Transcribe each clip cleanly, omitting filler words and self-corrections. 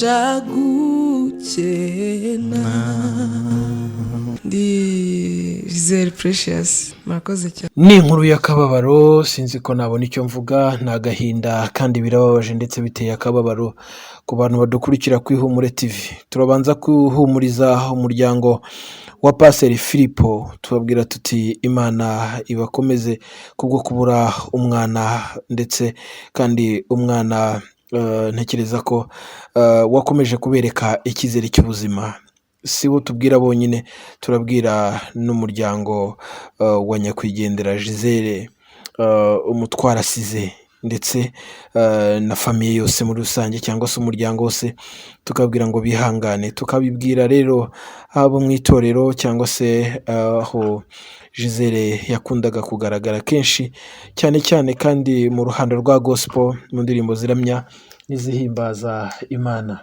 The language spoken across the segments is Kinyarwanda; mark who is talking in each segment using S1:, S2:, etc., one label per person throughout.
S1: mbasha gukena. Ndi Giselle Precious. Murakoze cyane.
S2: Ni inkuru y'akababaro, sinzi ko nabona icyo mvuga, ni agahinda kandi birababaje ndetse biteye akababaro ku bantu badukurikira ku IHUMURE TV. Turabanza kuhumuriza umuryango wa Paseri Filipo, tubabwira tuti Imana ibakomeze kubwo kubura umwana, ndetse kandi umwana ntekereza ko wakomeje kubereka icyizere cy'ubuzima. Si bo tubwira bonyine, turabwira n'umuryango wa nyakwigendera Giselle umutwara asize, ndetse na famiye yose muri rusange cyangwa se umuryango wose, tukabwira ngo bihangane. Tukabibwira rero abo mu itorero cyangwa se aho Giselle yakundaga kugaragara kenshi, cyane cyane kandi mu ruhando rwa gospel, mu ndirimbo ziramya n'izihimbaza Imana.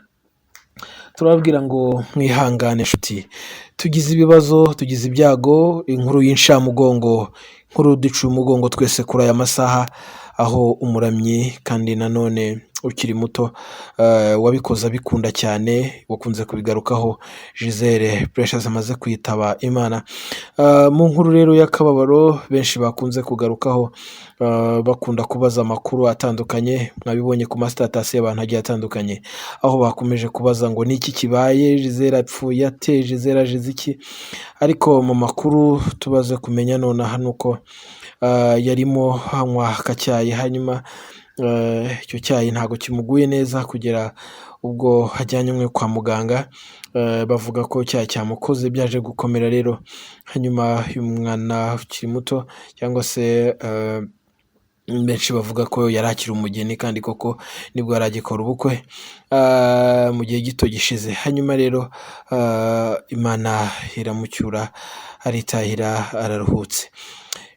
S2: Turababwira ngo mwihangane nshuti, tugize ibibazo, tugize ibyago, inkuru y'inshamugongo, inkuru duciye umugongo twese kuri aya masaha, aho umuramyi kandi nanone ukiri muto wabikoze abikunda cyane, wakunze kubigarukaho, Giselle Precious amaze kwitaba Imana. Mu nkuru rero y'akababaro benshi bakunze kugarukaho, bakunda kubaza amakuru atandukanye, mwabibonye ku mastatasi y'abantu agiye atandukanye, aho bakomeje kubaza ngo niki kibaye, Giselle apfuye ate, Giselle ajize iki. Ariko mu makuru tubaze kumenya nonaha nuko yarimo anywa akacyayi, hanyuma icyo cyayi ntabwo kimuguye neza kugera ubwo hajyanywe kwa muganga. Bavuga ko cyayi cyamukoze, byaje gukomera rero. Hanyuma uyu mwana ukiri muto cyangwa se benshi bavuga ko yari akiri umugeni, kandi koko nibwo yari agikora ubukwe mu gihe gito gishize. Hanyuma rero Imana iramucyura, aritahira, araruhutse.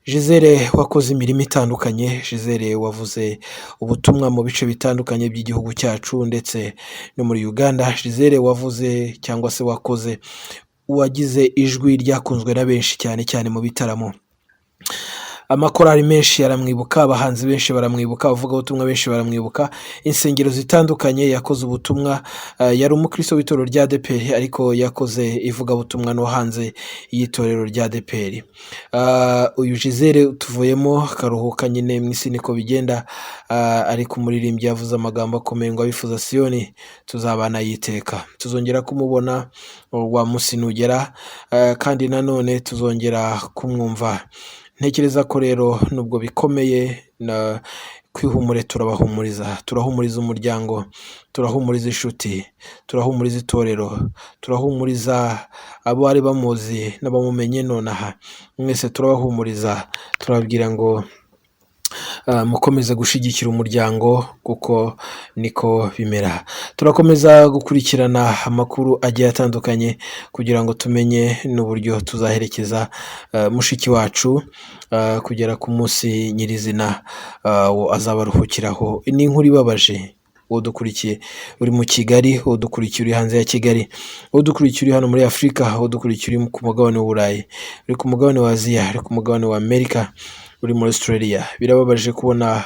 S2: Giselle wakoze imirimo itandukanye, Giselle wavuze ubutumwa mu bice bitandukanye by'igihugu cyacu ndetse no muri Uganda. Giselle wavuze cyangwa se wagize ijwi ryakunzwe na benshi, cyane cyane mu bitaramo. Amakorali menshi yaramwibuka, abahanzi benshi baramwibuka, abavuga ubutumwa benshi baramwibuka, insengero zitandukanye yakoze ubutumwa. Yari umukristo w'itorero rya ADEPR, ariko yakoze ivuga butumwa no hanze y'itorero rya ADEPR. Uyu Giselle utuvuyemo akaruhuka nyine mu isi, niko bigenda. Ariko umuririmbyi yavuze amagambo akomeye ngo abifuza Siyoni tuzabana yiteka. Tuzongera kumubona wa munsi nugera, kandi nanone tuzongera kumwumva. Ntekereza ko rero nubwo bikomeye, na kwihumure turabahumuriza, turahumuriza umuryango, turahumuriza inshuti, turahumuriza itorero, turahumuriza abo bari bamuzi n'abamumenye nonaha, mwese turabahumuriza, turababwira ngo mukomeze gushyigikira umuryango kuko niko bimera. Turakomeza gukurikirana amakuru agiye atandukanye kugira ngo tumenye n'uburyo tuzaherekeza mushiki wacu kugera ku munsi nyirizina azaba aruhukiraho. Ni inkuru ibabaje. Udukurikiye uri mu Kigali, udukurikiye uri hanze ya Kigali, udukurikiye uri hano muri Afurika, udukurikiye uri ku mugabane w'Uburayi, uri ku mugabane wa Aziya, uri ku mugabane wa Amerika, uri muri Australia. Birababaje kubona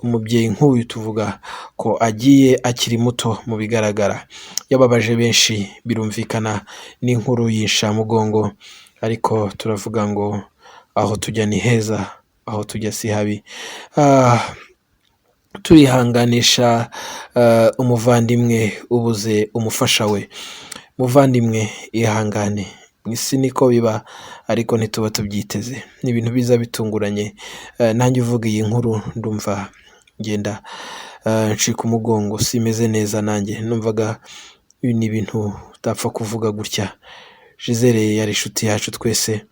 S2: umubyeyi nk'uyu tuvuga ko agiye akiri muto. Mu bigaragara yababaje benshi, birumvikana n'inkuru y'inshamugongo, ariko turavuga ngo aho tujya ni heza, aho tujya si habi. Turihanganisha umuvandimwe ubuze umufasha we. Muvandimwe ihangane, isi niko biba, ariko ntituba tubyiteze. Ni ibintu biza bitunguranye. Nanjye uvuga iyi nkuru ndumva ngenda ncika umugongo, simeze neza. Nanjye numvaga ibi ni ibintu utapfa kuvuga gutya. Giselle yari inshuti yacu twese,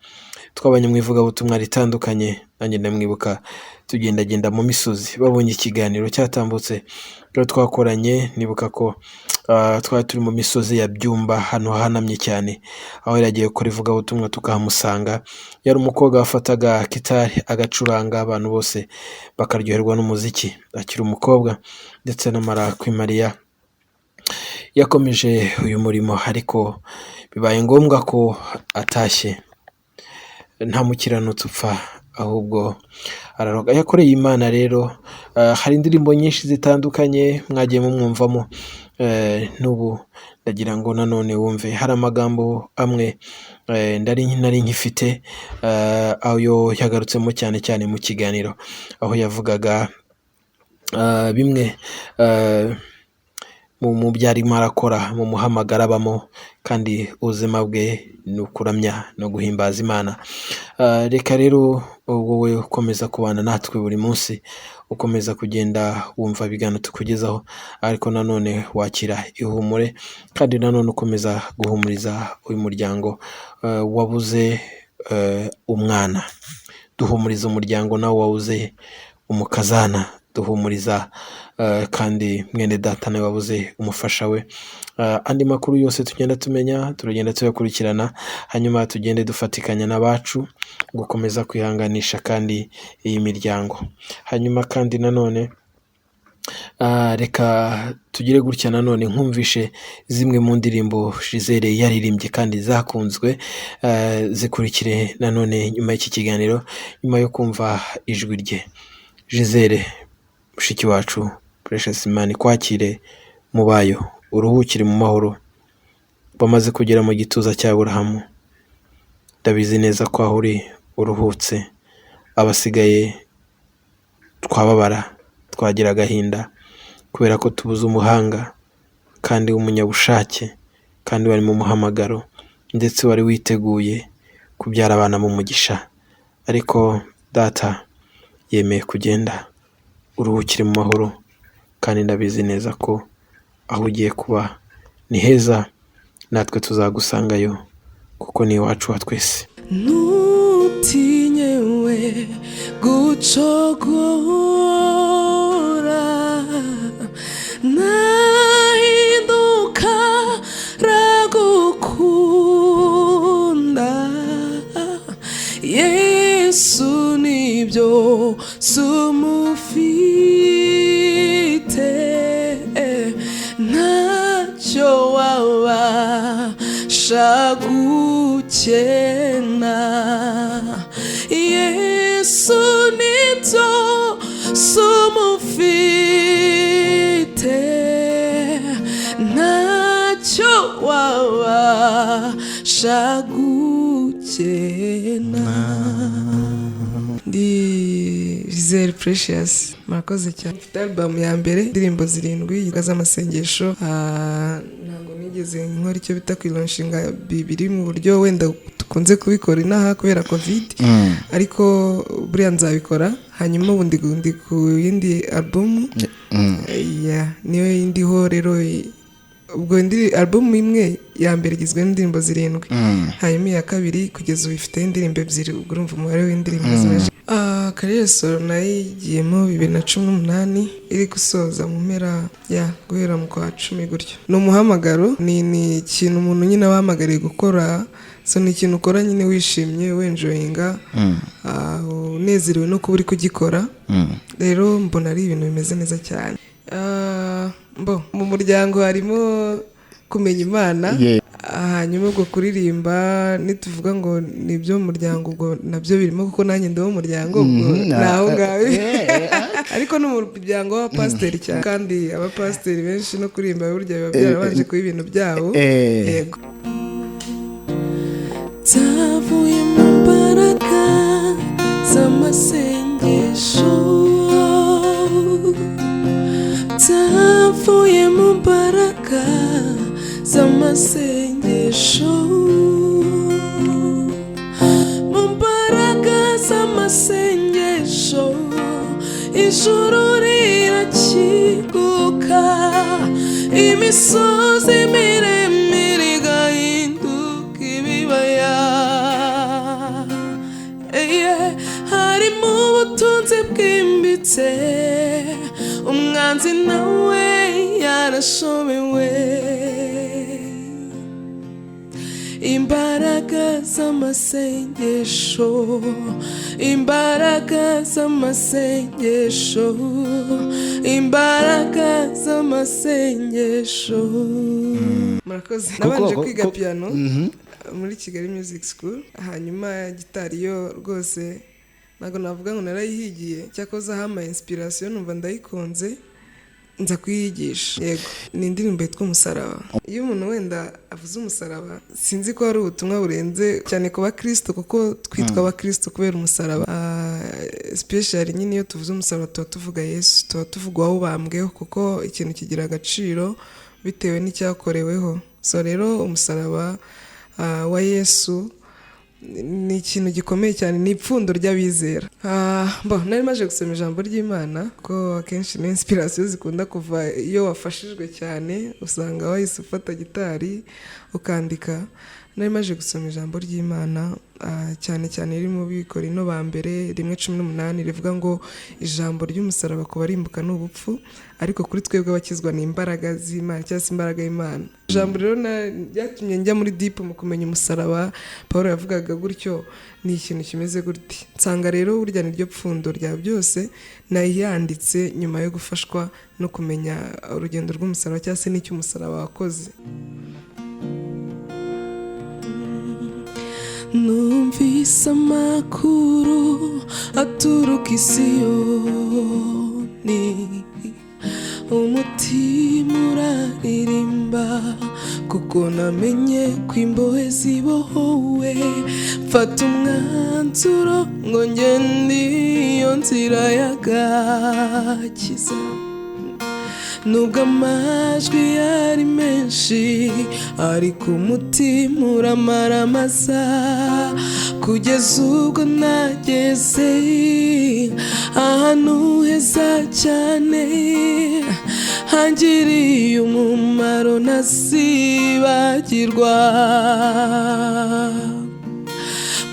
S2: twabanye mu ivugabutumwa ritandukanye. Nanjye ndamwibuka tugendagenda mu misozi, babonye ikiganiro cyatambutse rero twakoranye. Nibuka ko twari turi mu misozi ya Byumba, hano hanamye cyane, aho yari agiye gukora ivugabutumwa tukahamusanga. Yari umukobwa wafataga gitari agacuranga, abantu bose bakaryoherwa n'umuziki. Akiri umukobwa, ndetse n'amara kwimariya yakomeje uyu murimo, ariko bibaye ngombwa ko atashye. Nta mukiranutsi upfa, ahubwo araroga. Yakoreye Imana rero. Hari indirimbo nyinshi zitandukanye mwagiye mumwumvamo, n'ubu ndagira ngo nanone wumve hari amagambo amwe nari nkifite ayo yagarutsemo cyane cyane mu kiganiro aho yavugaga bimwe mu byo arimo arakora mu muhamagaro abamo kandi ubuzima bwe ni ukuramya no guhimbaza Imana. Reka rero wowe ukomeza kubana natwe buri munsi ukomeza kugenda wumva ibiganiro tukugezaho ariko nanone wakira ihumure kandi nanone ukomeza guhumuriza uyu muryango wabuze umwana, duhumuriza umuryango nawe wabuze umukazana, duhumuriza kandi mwene data nawe wabuze umufasha we. Andi makuru yose tugenda tumenya turagenda tuyakurikirana hanyuma tugende dufatikanya n'abacu gukomeza kwihanganisha kandi iyi miryango. Hanyuma kandi nanone reka tugire gutya nanone nkumvishe zimwe mu ndirimbo Giselle yaririmbye kandi zakunzwe, zikurikire nanone nyuma y'iki kiganiro nyuma yo kumva ijwi rye. Giselle mushiki wacu Precious, Imana ikwakire mu bayo, uruhukire mu mahoro. Bamaze kugera mu gituza cya Aburahamu, ndabizi neza ko aho uri uruhutse. Abasigaye twababara twagira agahinda kubera ko tubuze umuhanga kandi w'umunyabushake kandi wari mu muhamagaro ndetse wari witeguye kubyara abana mu mugisha, ariko data yemeye kugenda. Uruhukire mu mahoro kandi ndabizi neza ko aho ugiye kuba ni heza, natwe tuzagusangayo kuko ni iwacu wa twese.
S1: Nutinyewe gucogora nahinduka ragukunda, Yesu nibyo sumufite ntacyo wabasha gukena, Yesu nibyo sumufite ntacyo wabasha gukena. Ndi Giselle Precious, Murakoze cyane. Mfite album ya mbere indirimbo 7 z'amasengesho, ntabwo nigeze nkora icyo bita kwilonshinga bibiri mu buryo wenda tukunze kubikora inaha kubera covid, ariko buriya nzabikora. Hanyuma ubundi ku yindi album niyo indiho rero, ubwo indi album imwe ya mbere igizwe n'indirimbo 7, hanyuma iya kabiri kugeza ubu ifite indirimbo 2, ubwo urumva umubare w'indirimbo zimaze. Career solo nayigiyemo 2018 iri gusoza mu mpera guhera mu kwa 10 gutyo. Ni umuhamagaro, ni ikintu umuntu nyine wahamagariye gukora, so ni ikintu ukora nyine wishimye wenjoyinga, unezerewe no kuba uri kugikora. Rero mbona ari ibintu bimeze neza cyane. Mu muryango harimo kumenya Imana, hanyuma ubwo kuririmba nituvuga ngo nibyo mu muryango, ubwo nabyo birimo kuko nanjye ndi wo muryango, ubwo naho ngawe ariko no mu muryango w'abapasiteri cyane, kandi abapasiteri benshi no kuririmba burya biba byarabanje kuba ibintu byabo. Yego, tavuye mu mbaraga z'amasengesho, tavuye mu mbaraga z'amasengesho, mu mbaraga z'amasengesho ijuru rirakinguka, imisozi miremire igahinduka ibibaya. Harimo ubutunzi bwimbitse, umwanzi nawe yarashobewe. Imbaraga z'amasengesho, imbaraga z'amasengesho, imbaraga z'amasengesho. Murakoze. Nabanje kwiga piano muri Kigali Music School, hanyuma gitari yo rwose ntabwo navuga ngo narayihigiye, cyakoze hama inspiration numva ndayikunze, nza kuyigisha. Yego, ni indirimbo yitwa Umusaraba. Iyo umuntu wenda avuze umusaraba, sinzi ko ari ubutumwa burenze cyane ku bakristo, kuko twitwa abakristo kubera umusaraba. Especially nyine iyo tuvuze umusaraba tuba tuvuga Yesu, tuba tuvuga uwo bambweho, kuko ikintu kigira agaciro bitewe n'icyakoreweho. So rero umusaraba wa Yesu ni ikintu gikomeye cyane, ni ipfundo ry'abizera. Nari maje gusoma ijambo ry'Imana, ko akenshi ni inspiration zikunda kuva iyo wafashijwe cyane, usanga wahise ufata gitari ukandika. Nari maje gusoma ijambo ry'Imana, cyane cyane riri mu Biganiro ba mbere 1:18 rivuga ngo ijambo ry'umusaraba ku barimbuka ni ubupfu, ariko kuri twebwe abakizwa ni imbaraga z'Imana cyangwa se imbaraga y'Imana. Ijambo rero ryatumye njya muri deep mu kumenya umusaraba. Paulo yavugaga gutyo, ni ikintu kimeze gutya. Nsanga rero burya ni ryo pfundo rya byose, nayanditse nyuma yo gufashwa no kumenya urugendo rw'umusaraba cyangwa se n'icyo umusaraba wakoze. Numvise amakuru aturuka i Siyoni, umutima uraririmba, kuko namenye ko imbohe zibohowe. Mfata umwanzuro ngo ngende iyo nzira y'agakiza, nubwo amajwi yari menshi, ariko umutima uramaramaza, kugeza ubwo nageze ahantu heza cyane, hangiriye umumaro ntazibagirwa.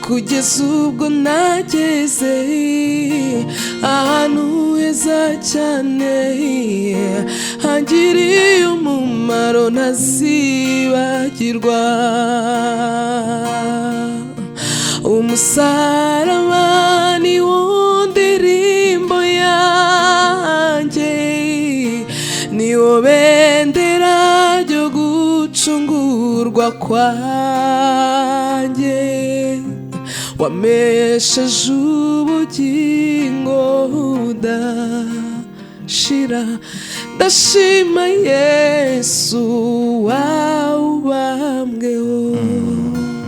S1: Kugeza ubwo nageze ahantu heza cyane, hangiriye umumaro ntazibagirwa. Umusaraba ni wo ndirimbo yanjye, ni wo bendera ryo gucungurwa kwanjye, wamesheje ubugingo budashira. Ndashima Yesu wawubambweho.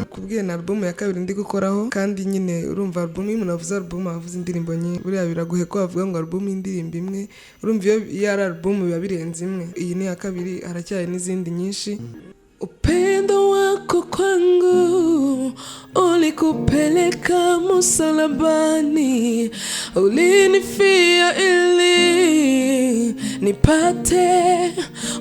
S1: Kubwiye na album ya kabiri ndi gukoraho, kandi nyine urumva album iyo umuntu avuze album avuze indirimbo nyinshi, buriya biragoye ko bavuga ngo album y'indirimbo imwe. Urumva iyo ari album biba birenze imwe. Iyi ni ya kabiri, haracyari n'izindi nyinshi. Upendo wako kwangu ulikupeleka msalabani, ulinifia ili nipate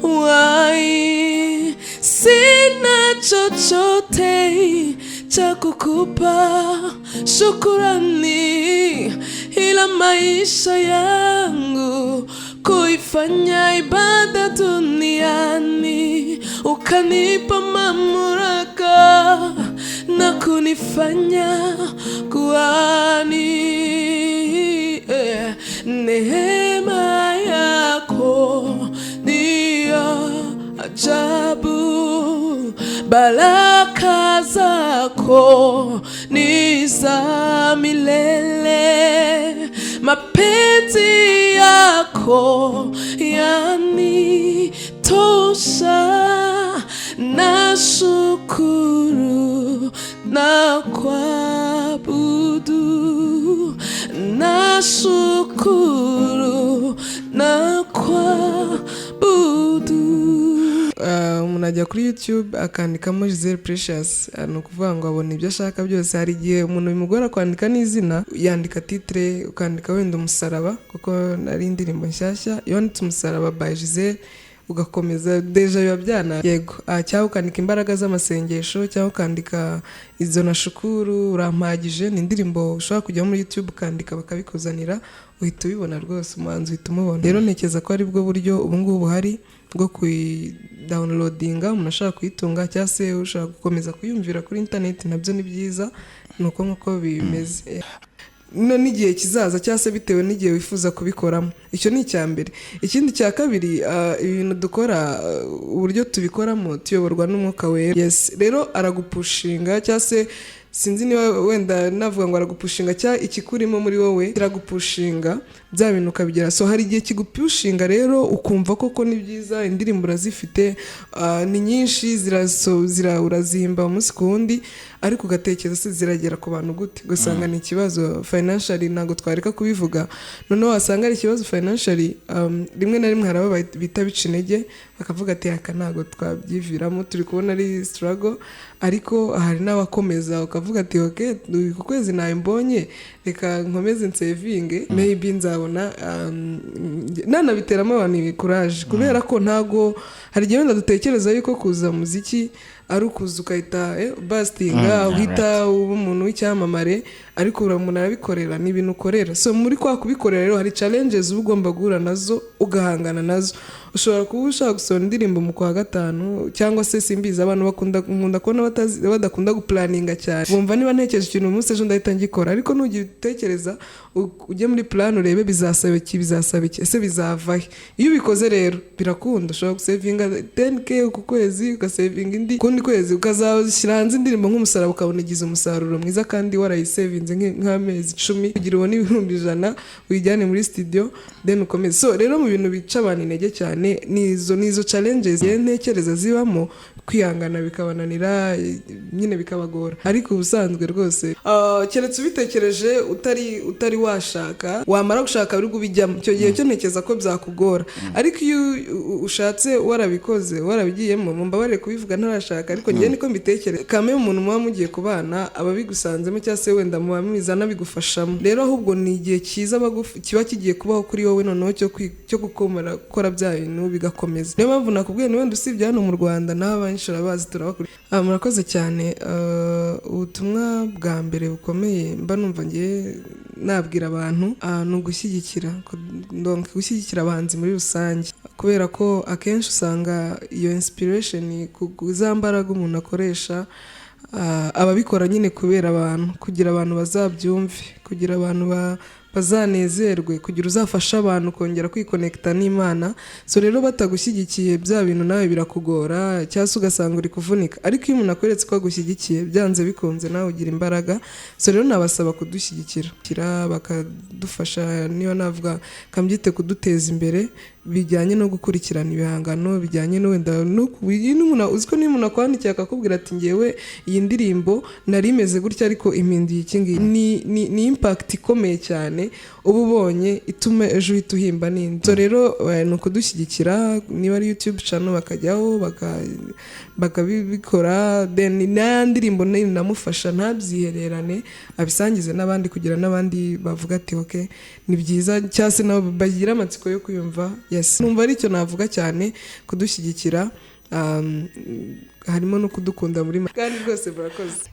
S1: uhai. Sina chochote cha kukupa shukurani, ila maisha yangu kuifanya ibada duniani, ukanipa mamlaka na kunifanya kuhani. Neema yako ndiyo ajabu, baraka zako ni za milele, mapenzi yako yanitosha. Nashukuru na kuabudu, nashukuru na kuabudu. Umuntu ajya kuri YouTube akandikamo Giselle Precious, ni ukuvuga ngo abona ibyo ashaka byose. Hari igihe umuntu bimugora kwandika n'izina, yandika titre, ukandika wenda umusaraba, kuko nari indirimbo nshyashya, yanditse umusaraba by Giselle, ugakomeza deja biba byana. Yego, cyangwa ukandika imbaraga z'amasengesho, cyangwa ukandika izo nashukuru urampagije. Ni indirimbo ushobora kujya muri YouTube ukandika bakabikuzanira, uhita ubibona rwose, umuhanzi uhita umubona. Rero ntekereza ko ari bwo buryo ubu ngubu buhari bwo kuyidownloadinga, umuntu ashaka kuyitunga cyangwa se ushaka gukomeza kuyumvira kuri internet, nabyo ni byiza. Nuko nkuko bimeze n'igihe kizaza cyangwa se bitewe n'igihe wifuza kubikoramo. Icyo ni icya mbere. Ikindi cya kabiri, ibintu dukora, uburyo tubikoramo tuyoborwa n'Umwuka Wera. Yes, rero aragupushinga cyangwa se sinzi niba wenda navuga ngo aragupushinga cya ikikurimo muri wowe kiragupushinga bya bintu ukabigera. So hari igihe kigupushinga rero ukumva koko ni byiza, indirimbo urazifite ni nyinshi, urazihimba umunsi ku wundi, ariko ugatekereza se ziragera ku bantu gute, gusanga ni ikibazo financially, ntabwo twareka kubivuga. Noneho wasanga ari ikibazo financially, rimwe na rimwe haraba bita bica intege, bakavuga ati aka ntabwo twabyiviramo, turi kubona ari struggle. Ariko hari n'abakomeza ukavuga ati okay, ku kwezi nawe mbonye, reka nkomeze nsevinge, maybe nzabona nanabiteramo abantu courage, kubera ko ntago hari igihe wenda dutekereza yuko kuza muziki ari ukuza ukahita bastinga uhita uba umuntu w'icyamamare, ariko umuntu arabikorera, ni ibintu ukorera. So muri kwa kubikorera rero hari challenges uba ugomba guhura nazo ugahangana nazo. Ushobora kuba ushaka gusohora indirimbo mu kwa gatanu, cyangwa se simbizi abantu nkunda kubona badakunda guplaninga cyane, bumva niba ntekereje ikintu umunsi ejo ndahita ngikora, ariko nugiye utekereza ujye muri plan urebe bizasaba iki, ese bizavahe. Iyo ubikoze rero birakunda, ushobora gusavinga 10k ku kwezi, ugasavinga indi kundi kwezi ukazashyira hanze indirimbo nk'umusaraba, ukabona igize umusaruro mwiza kandi warayisavinze nk'amezi 10 kugira ubone 100,000 uyijyane muri studio then ukomeze. So rero mu bintu bica abantu intege cyane nizo challenges ntekereza zibamo, kwihangana bikabananira nyine bikabagora. Ariko ubusanzwe rwose keretse ubitekereje utari washaka, wamara gushaka biri kubijyamo, icyo gihe cyo ntekereza ko byakugora. Ariko iyo ushatse warabikoze warabigiyemo, mumbabarire kubivuga ntarashaka, ariko ngiye niko mbitekereza, kame umuntu muba mugiye kubana ababigusanzemo cyangwa se wenda muba mwizana bigufashamo. Rero ahubwo ni igihe cyiza kiba kigiye kubaho kuri wowe noneho cyo gukomera gukora bya bintu bigakomeza. Niyo mpamvu nakubwiye ni wenda usibye hano mu Rwanda n'abanyeshuri bazi turabakuri. Murakoze cyane. Ubutumwa bwa mbere bukomeye mba numva ngiye nabwira abantu ni gushyigikira abahanzi muri rusange, kubera ko akenshi usanga iyo inspiration za mbaraga umuntu akoresha ababikora nyine kubera abantu, kugira abantu bazabyumve, kugira abantu bazanezerwe, kugira uzafasha abantu kongera kwikonekta n'Imana. So rero batagushyigikiye bya bintu nawe birakugora, cyangwa se ugasanga uri kuvunika. Ariko iyo umuntu akweretse ko agushyigikiye byanze bikunze nawe ugira imbaraga. So rero nabasaba kudushyigikira, bakadufasha, niyo navuga kambyite kuduteza imbere, bijyanye no gukurikirana ibihangano, bijyanye no wenda n'umuntu uziko niba umuntu akwandikiye akakubwira ati ngewe iyi ndirimbo nari imeze gutya ariko impinduye iki ngiyi, ni impact ikomeye cyane uba ubonye ituma ejo uhita uhimba n'indi. So rero ni ukudushyigikira, niba ari YouTube channel bakajyaho bakabikora, then na ndirimbo namufasha ntabyihererane, abisangize n'abandi kugira n'abandi bavuga ati okay ni byiza, cyase nabo bagira amatsiko yo kuyumva. Yes, numva ari cyo navuga cyane, kudushyigikira harimo no kudukunda muri kandi rwose. Murakoze.